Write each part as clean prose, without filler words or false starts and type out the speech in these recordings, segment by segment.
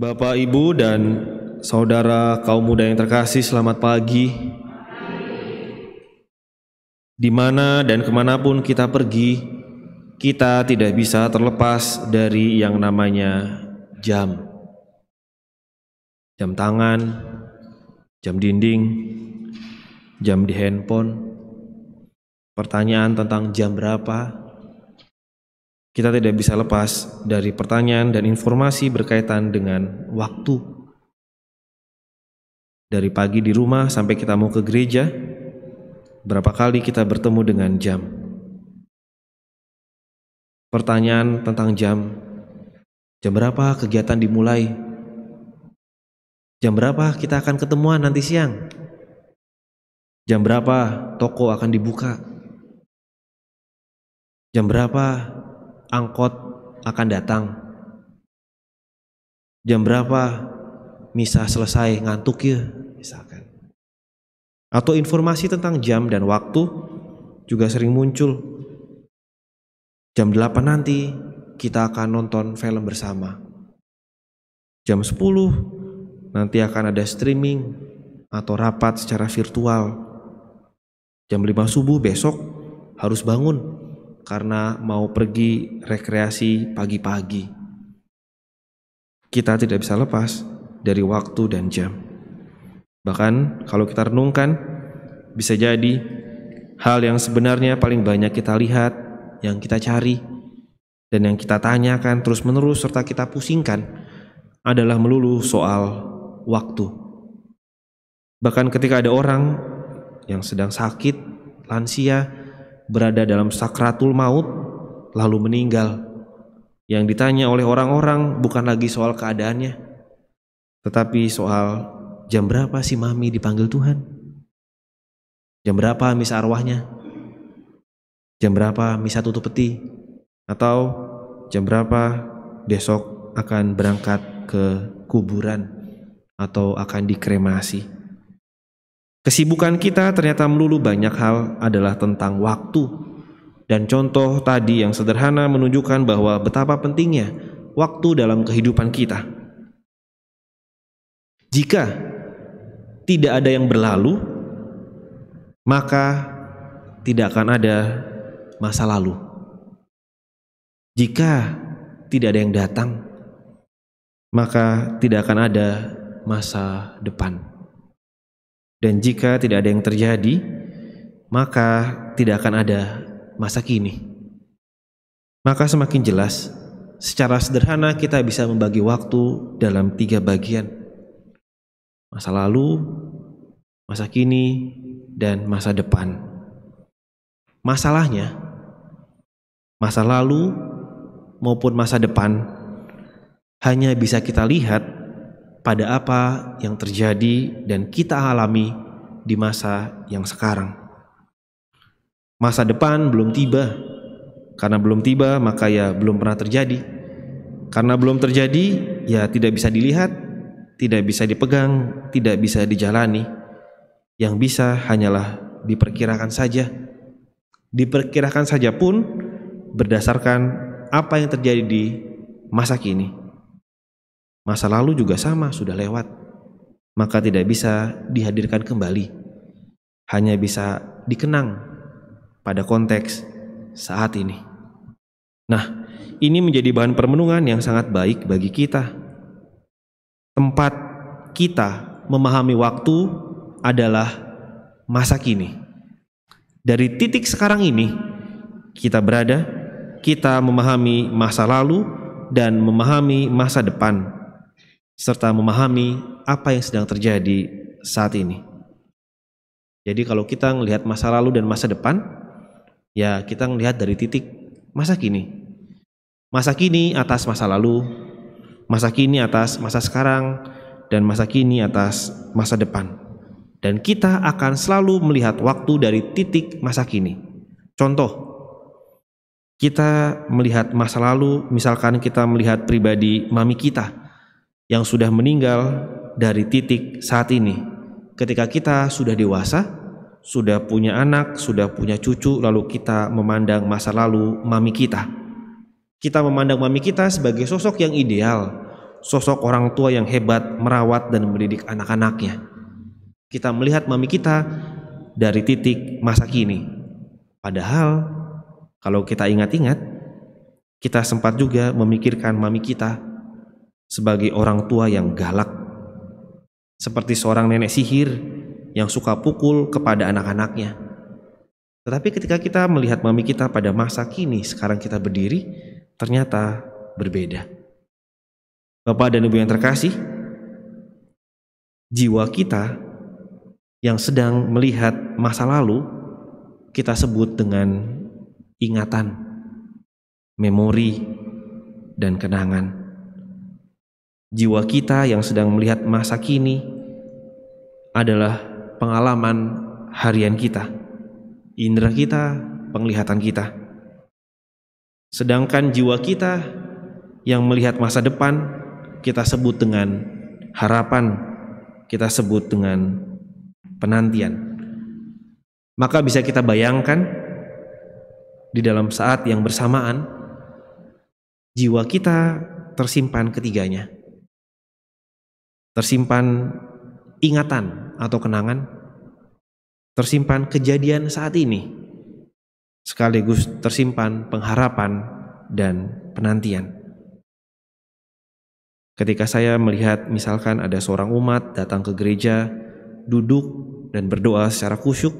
Bapak, Ibu, dan saudara kaum muda yang terkasih, selamat pagi. Di mana dan kemanapun kita pergi, kita tidak bisa terlepas dari yang namanya jam. Jam tangan, jam dinding, jam di handphone. Pertanyaan tentang jam berapa, kita tidak bisa lepas dari pertanyaan dan informasi berkaitan dengan waktu. Dari pagi di rumah sampai kita mau ke gereja, berapa kali kita bertemu dengan jam? Pertanyaan tentang jam berapa kegiatan dimulai? Jam berapa kita akan ketemuan nanti siang? Jam berapa toko akan dibuka? Jam berapa angkot akan datang? Jam berapa misa selesai, ngantuk ya misalkan. Atau informasi tentang jam dan waktu juga sering muncul. Jam 8 nanti kita akan nonton film bersama. Jam 10 nanti akan ada streaming atau rapat secara virtual. Jam 5 subuh besok harus bangun karena mau pergi rekreasi pagi-pagi. Kita tidak bisa lepas dari waktu dan jam. Bahkan kalau kita renungkan, bisa jadi hal yang sebenarnya paling banyak kita lihat, yang kita cari, dan yang kita tanyakan terus-menerus serta kita pusingkan adalah melulu soal waktu. Bahkan ketika ada orang yang sedang sakit, lansia, berada dalam sakratul maut, lalu meninggal, yang ditanya oleh orang-orang bukan lagi soal keadaannya, tetapi soal jam berapa si mami dipanggil Tuhan? Jam berapa misa arwahnya? Jam berapa misa tutup peti? Atau jam berapa besok akan berangkat ke kuburan atau akan dikremasi? Kesibukan kita ternyata melulu banyak hal adalah tentang waktu. Dan contoh tadi yang sederhana menunjukkan bahwa betapa pentingnya waktu dalam kehidupan kita. Jika tidak ada yang berlalu, maka tidak akan ada masa lalu. Jika tidak ada yang datang, maka tidak akan ada masa depan. Dan jika tidak ada yang terjadi, maka tidak akan ada masa kini. Maka semakin jelas, secara sederhana kita bisa membagi waktu dalam 3 bagian. Masa lalu, masa kini, dan masa depan. Masalahnya, masa lalu maupun masa depan hanya bisa kita lihat pada apa yang terjadi dan kita alami di masa yang sekarang. Masa depan belum tiba. Karena belum tiba maka ya belum pernah terjadi. Karena belum terjadi ya tidak bisa dilihat, tidak bisa dipegang, tidak bisa dijalani. Yang bisa hanyalah diperkirakan saja. Diperkirakan saja pun berdasarkan apa yang terjadi di masa kini. Masa lalu juga sama, sudah lewat, maka tidak bisa dihadirkan kembali, hanya bisa dikenang pada konteks saat ini. Nah, ini menjadi bahan permenungan yang sangat baik bagi kita. Tempat kita memahami waktu adalah masa kini. Dari titik sekarang ini kita berada, kita memahami masa lalu dan memahami masa depan, serta memahami apa yang sedang terjadi saat ini. Jadi kalau kita melihat masa lalu dan masa depan, ya kita melihat dari titik masa kini. Masa kini atas masa lalu, masa kini atas masa sekarang, dan masa kini atas masa depan. Dan kita akan selalu melihat waktu dari titik masa kini. Contoh, kita melihat masa lalu, misalkan kita melihat pribadi mami kita yang sudah meninggal dari titik saat ini. Ketika kita sudah dewasa, sudah punya anak, sudah punya cucu, lalu kita memandang masa lalu mami kita. Kita memandang mami kita sebagai sosok yang ideal, sosok orang tua yang hebat merawat dan mendidik anak-anaknya. Kita melihat mami kita dari titik masa kini. Padahal kalau kita ingat-ingat, kita sempat juga memikirkan mami kita sebagai orang tua yang galak, seperti seorang nenek sihir yang suka pukul kepada anak-anaknya. Tetapi ketika kita melihat mami kita pada masa kini, sekarang kita berdiri, ternyata berbeda. Bapak dan Ibu yang terkasih, jiwa kita yang sedang melihat masa lalu, kita sebut dengan ingatan, memori, dan kenangan. Jiwa kita yang sedang melihat masa kini adalah pengalaman harian kita, indera kita, penglihatan kita. Sedangkan jiwa kita yang melihat masa depan, kita sebut dengan harapan, kita sebut dengan penantian. Maka bisa kita bayangkan di dalam saat yang bersamaan, jiwa kita tersimpan ketiganya. Tersimpan ingatan atau kenangan, tersimpan kejadian saat ini, sekaligus tersimpan pengharapan dan penantian. Ketika saya melihat misalkan ada seorang umat datang ke gereja, duduk dan berdoa secara khusyuk,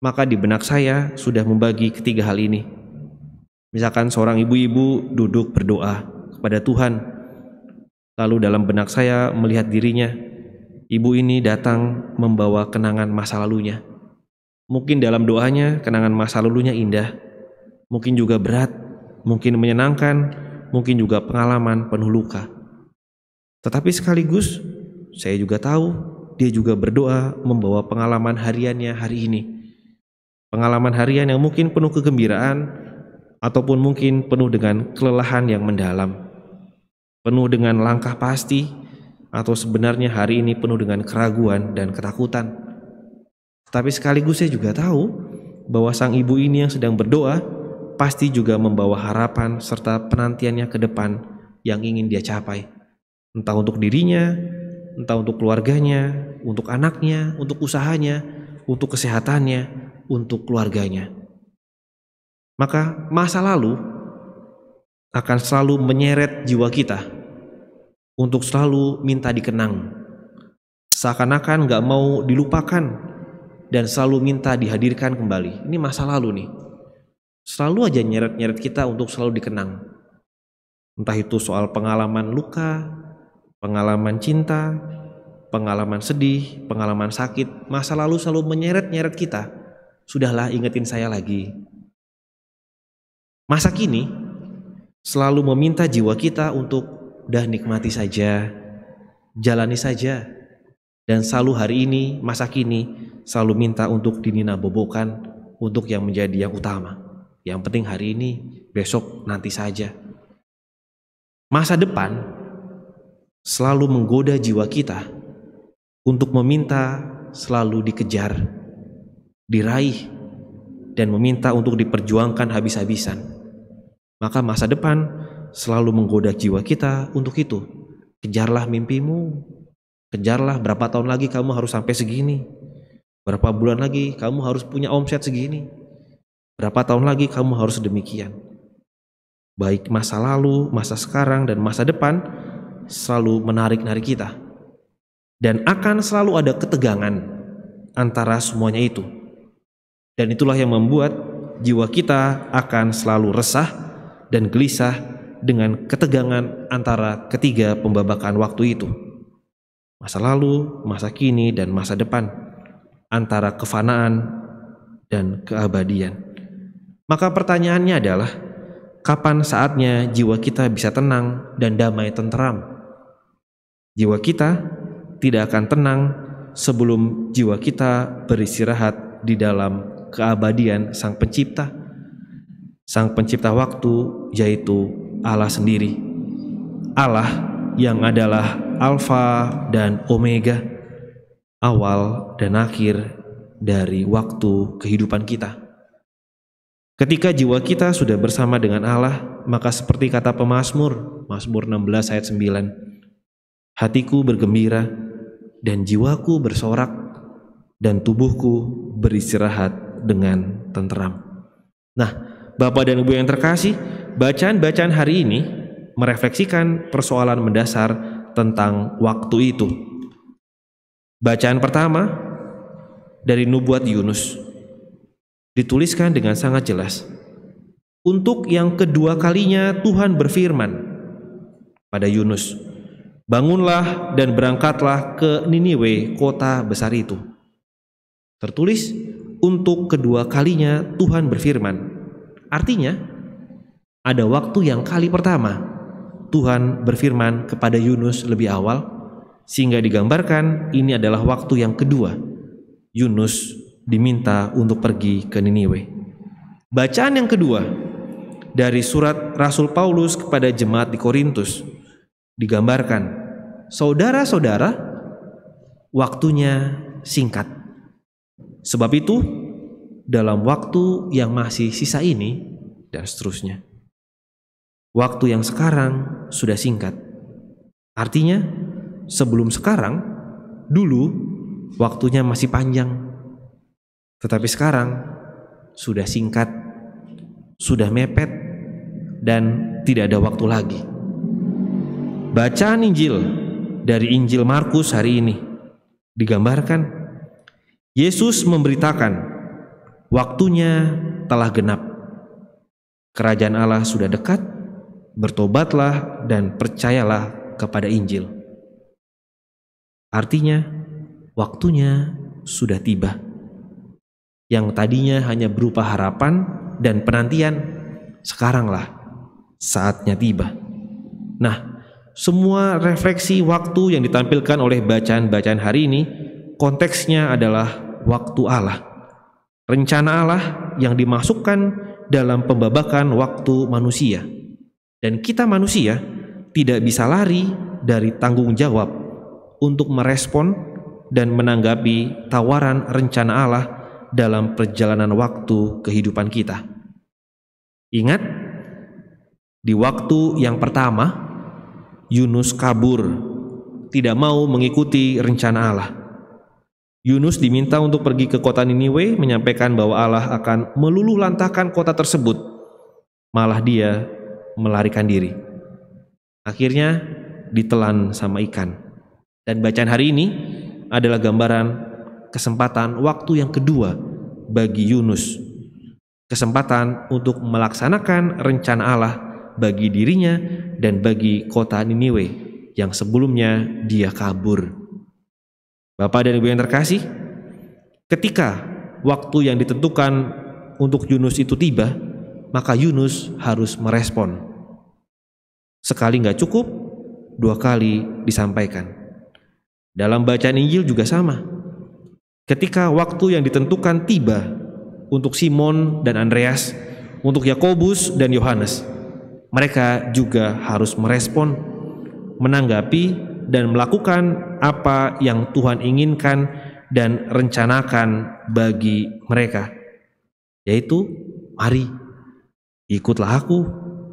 maka di benak saya sudah membagi ketiga hal ini. Misalkan seorang ibu-ibu duduk berdoa kepada Tuhan, lalu dalam benak saya melihat dirinya, ibu ini datang membawa kenangan masa lalunya. Mungkin dalam doanya kenangan masa lalunya indah, mungkin juga berat, mungkin menyenangkan, mungkin juga pengalaman penuh luka. Tetapi sekaligus saya juga tahu dia juga berdoa membawa pengalaman hariannya hari ini. Pengalaman harian yang mungkin penuh kegembiraan ataupun mungkin penuh dengan kelelahan yang mendalam. Penuh dengan langkah pasti atau sebenarnya hari ini penuh dengan keraguan dan ketakutan. Tetapi sekaligus saya juga tahu bahwa sang ibu ini yang sedang berdoa pasti juga membawa harapan serta penantiannya ke depan yang ingin dia capai. Entah untuk dirinya, entah untuk keluarganya, untuk anaknya, untuk usahanya, untuk kesehatannya, untuk keluarganya. Maka masa lalu akan selalu menyeret jiwa kita untuk selalu minta dikenang. Seakan-akan gak mau dilupakan dan selalu minta dihadirkan kembali. Ini masa lalu nih. Selalu aja nyeret-nyeret kita untuk selalu dikenang. Entah itu soal pengalaman luka, pengalaman cinta, pengalaman sedih, pengalaman sakit, masa lalu selalu menyeret-nyeret kita. Sudahlah, ingetin saya lagi. Masa kini selalu meminta jiwa kita untuk udah nikmati saja, jalani saja. Dan selalu hari ini, masa kini selalu minta untuk dininabobokan, untuk yang menjadi yang utama. Yang penting hari ini, besok nanti saja. Masa depan selalu menggoda jiwa kita untuk meminta selalu dikejar, diraih, dan meminta untuk diperjuangkan habis-habisan. Maka masa depan selalu menggoda jiwa kita untuk itu. Kejarlah mimpimu, kejarlah berapa tahun lagi kamu harus sampai segini, berapa bulan lagi kamu harus punya omset segini, berapa tahun lagi kamu harus demikian. Baik masa lalu, masa sekarang, dan masa depan selalu menarik-narik kita. Dan akan selalu ada ketegangan antara semuanya itu. Dan itulah yang membuat jiwa kita akan selalu resah dan gelisah dengan ketegangan antara ketiga pembabakan waktu itu. Masa lalu, masa kini, dan masa depan. Antara kefanaan dan keabadian. Maka pertanyaannya adalah, kapan saatnya jiwa kita bisa tenang dan damai tenteram? Jiwa kita tidak akan tenang sebelum jiwa kita beristirahat di dalam keabadian Sang Pencipta. Sang Pencipta waktu, yaitu Allah sendiri. Allah yang adalah Alfa dan Omega, awal dan akhir dari waktu kehidupan kita. Ketika jiwa kita sudah bersama dengan Allah, maka seperti kata pemazmur, Mazmur 16 ayat 9, Hatiku bergembira dan jiwaku bersorak dan tubuhku beristirahat dengan tenteram. Nah, Bapak dan Ibu yang terkasih, bacaan-bacaan hari ini merefleksikan persoalan mendasar tentang waktu itu. Bacaan pertama dari nubuat Yunus dituliskan dengan sangat jelas. Untuk yang kedua kalinya Tuhan berfirman pada Yunus, "Bangunlah dan berangkatlah ke Niniwe, kota besar itu." Tertulis, untuk kedua kalinya Tuhan berfirman. Artinya, ada waktu yang kali pertama Tuhan berfirman kepada Yunus lebih awal, sehingga digambarkan ini adalah waktu yang kedua Yunus diminta untuk pergi ke Niniwe. Bacaan yang kedua dari surat Rasul Paulus kepada jemaat di Korintus digambarkan, saudara-saudara, waktunya singkat. Sebab itu, dalam waktu yang masih sisa ini, dan seterusnya. Waktu yang sekarang sudah singkat. Artinya, sebelum sekarang, dulu waktunya masih panjang. Tetapi sekarang sudah singkat, sudah mepet, dan tidak ada waktu lagi. Bacaan Injil dari Injil Markus hari ini digambarkan, Yesus memberitakan, waktunya telah genap. Kerajaan Allah sudah dekat, bertobatlah dan percayalah kepada Injil. Artinya, waktunya sudah tiba. Yang tadinya hanya berupa harapan dan penantian, sekaranglah saatnya tiba. Nah, semua refleksi waktu yang ditampilkan oleh bacaan-bacaan hari ini, konteksnya adalah waktu Allah, rencana Allah yang dimasukkan dalam pembabakan waktu manusia. Dan kita manusia tidak bisa lari dari tanggung jawab untuk merespon dan menanggapi tawaran rencana Allah dalam perjalanan waktu kehidupan kita. Ingat, di waktu yang pertama, Yunus kabur, tidak mau mengikuti rencana Allah. Yunus diminta untuk pergi ke kota Niniwe, menyampaikan bahwa Allah akan meluluhlantahkan kota tersebut. Malah dia melarikan diri. Akhirnya ditelan sama ikan. Dan bacaan hari ini adalah gambaran kesempatan waktu yang kedua bagi Yunus. Kesempatan untuk melaksanakan rencana Allah bagi dirinya dan bagi kota Niniwe yang sebelumnya dia kabur. Bapak dan Ibu yang terkasih, ketika waktu yang ditentukan untuk Yunus itu tiba, maka Yunus harus merespon. Sekali nggak cukup, dua kali disampaikan. Dalam bacaan Injil juga sama. Ketika waktu yang ditentukan tiba untuk Simon dan Andreas, untuk Yakobus dan Yohanes, mereka juga harus merespon, menanggapi, dan melakukan apa yang Tuhan inginkan dan rencanakan bagi mereka, yaitu, mari, ikutlah aku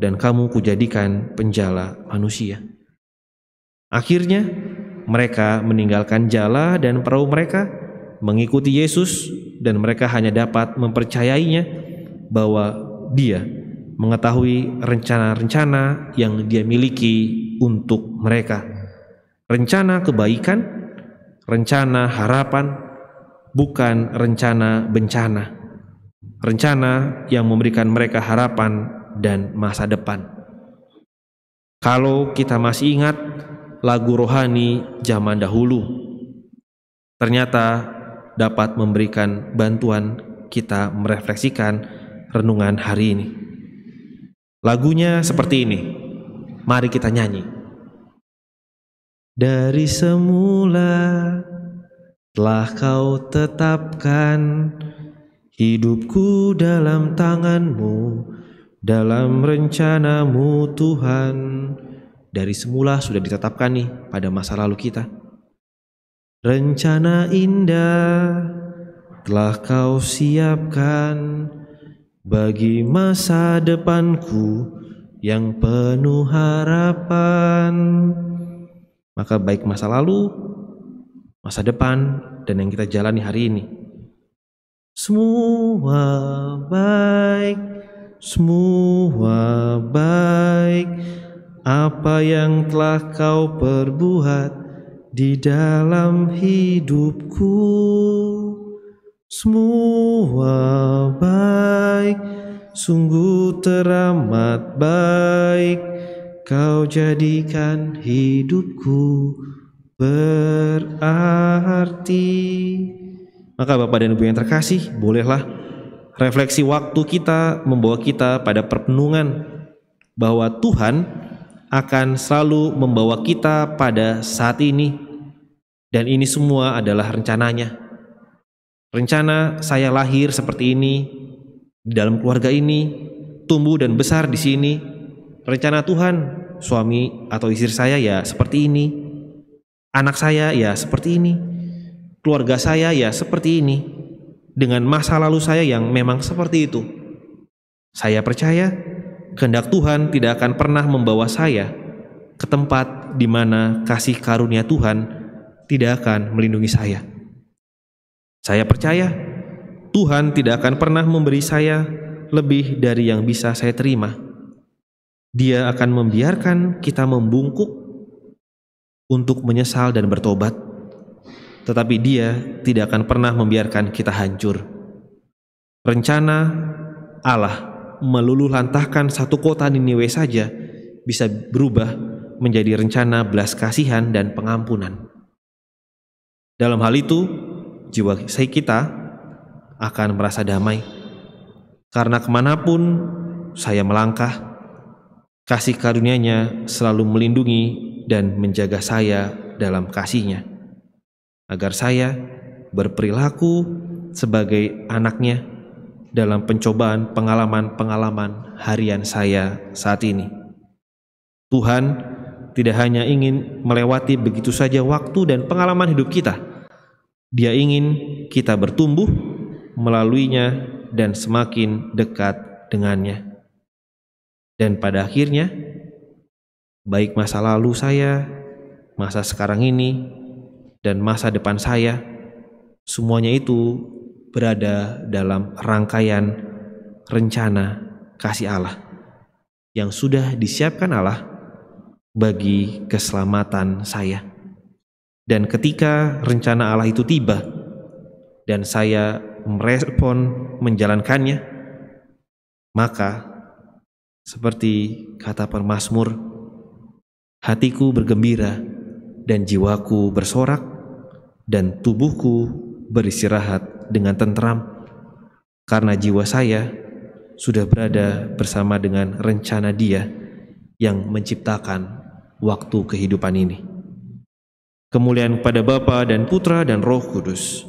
dan kamu kujadikan penjala manusia. Akhirnya mereka meninggalkan jala dan perahu mereka, mengikuti Yesus, dan mereka hanya dapat mempercayainya bahwa dia mengetahui rencana-rencana yang dia miliki untuk mereka. Rencana kebaikan, rencana harapan, bukan rencana bencana. Rencana yang memberikan mereka harapan dan masa depan. Kalau kita masih ingat lagu rohani zaman dahulu, ternyata dapat memberikan bantuan kita merefleksikan renungan hari ini. Lagunya seperti ini. Mari kita nyanyi. Dari semula telah kau tetapkan hidupku dalam tangan-Mu, dalam rencana-Mu Tuhan. Dari semula sudah ditetapkan nih pada masa lalu kita. Rencana indah telah kau siapkan bagi masa depanku yang penuh harapan. Maka baik masa lalu, masa depan, dan yang kita jalani hari ini, semua baik, semua baik. Apa yang telah kau perbuat di dalam hidupku, semua baik, sungguh teramat baik. Kau jadikan hidupku berarti. Maka Bapak dan Ibu yang terkasih, bolehlah refleksi waktu kita membawa kita pada perpenungan bahwa Tuhan akan selalu membawa kita pada saat ini, dan ini semua adalah rencananya. Rencana saya lahir seperti ini, di dalam keluarga ini, tumbuh dan besar di sini. Rencana Tuhan, suami atau istri saya ya seperti ini, anak saya ya seperti ini, keluarga saya ya seperti ini, dengan masa lalu saya yang memang seperti itu. Saya percaya kehendak Tuhan tidak akan pernah membawa saya ke tempat di mana kasih karunia Tuhan tidak akan melindungi saya. Saya percaya Tuhan tidak akan pernah memberi saya lebih dari yang bisa saya terima. Dia akan membiarkan kita membungkuk untuk menyesal dan bertobat, tetapi Dia tidak akan pernah membiarkan kita hancur. Rencana Allah meluluh lantahkan satu kota Niniwe saja bisa berubah menjadi rencana belas kasihan dan pengampunan. Dalam hal itu, jiwa kita akan merasa damai, karena kemanapun saya melangkah, kasih karunia-Nya selalu melindungi dan menjaga saya dalam kasih-Nya, agar saya berperilaku sebagai anak-Nya dalam pencobaan pengalaman-pengalaman harian saya saat ini. Tuhan tidak hanya ingin melewati begitu saja waktu dan pengalaman hidup kita. Dia ingin kita bertumbuh melaluinya dan semakin dekat dengannya. Dan pada akhirnya, baik masa lalu saya, masa sekarang ini, dan masa depan saya, semuanya itu berada dalam rangkaian rencana kasih Allah yang sudah disiapkan Allah bagi keselamatan saya. Dan ketika rencana Allah itu tiba dan saya merespon menjalankannya, maka seperti kata pemazmur, hatiku bergembira dan jiwaku bersorak dan tubuhku beristirahat dengan tentram, karena jiwa saya sudah berada bersama dengan rencana Dia yang menciptakan waktu kehidupan ini. Kemuliaan kepada Bapa dan Putra dan Roh Kudus,